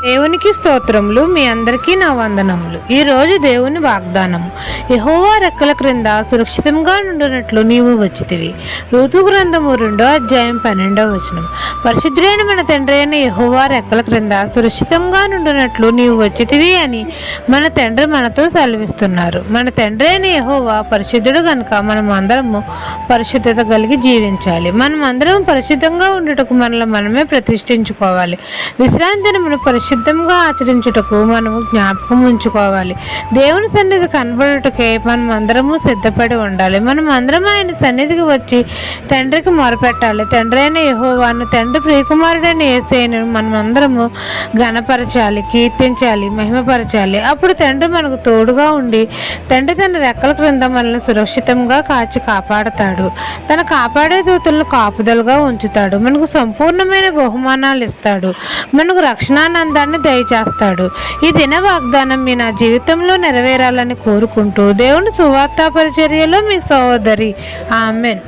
దేవునికి స్తోత్రములు. మీ అందరికీ నా వందనములు. ఈరోజు దేవుని వాగ్దానము. యెహోవా రెక్కల క్రింద సురక్షితంగా నుండినట్లు నీవు వచ్చితివి. ఋతు గ్రంథము 2వ అధ్యాయం 12వ వచనం. పరిశుద్ధుడైన మన తండ్రి అయిన యెహోవా రెక్కల క్రింద సురక్షితంగా నుండినట్లు నీవు వచ్చితివి అని మన తండ్రి మనతో సెలవిస్తున్నారు. మన తండ్రి అయిన యెహోవా పరిశుద్ధుడు కనుక మనం అందరము పరిశుద్ధత కలిగి జీవించాలి. మనం అందరం పరిశుద్ధంగా ఉండుటకు మనల్ని మనమే ప్రతిష్ఠించుకోవాలి. విశ్రాంతి దినమును పరిశుద్ధంగా ఆచరించుటకు మనము జ్ఞాపకం ఉంచుకోవాలి. దేవుని సన్నిధి కనబడుటకే మనం అందరము సిద్ధపడి ఉండాలి. మనం అందరం ఆయన సన్నిధికి వచ్చి తండ్రికి మొరపెట్టాలి. తండ్రి అయిన యెహోవాను, తండ్రి ప్రియకుమారుడైన యేసయ్యను మనం అందరము ఘనపరచాలి, కీర్తించాలి, మహిమపరచాలి. అప్పుడు తండ్రి మనకు తోడుగా ఉండి తండ్రి తన రెక్కల క్రింద మనల్ని సురక్షితంగా కాచి కాపాడతాడు. తన కాపాడే దూతలను కాపుదలుగా ఉంచుతాడు. మనకు సంపూర్ణమైన బహుమానాలు ఇస్తాడు. మనకు రక్షణానందాన్ని దయచేస్తాడు. ఈ దిన వాగ్దానం మీ నా జీవితంలో నెరవేరాలని కోరుకుంటూ దేవుని సువార్తా పరిచర్యలో మీ సహోదరి. ఆమెన్.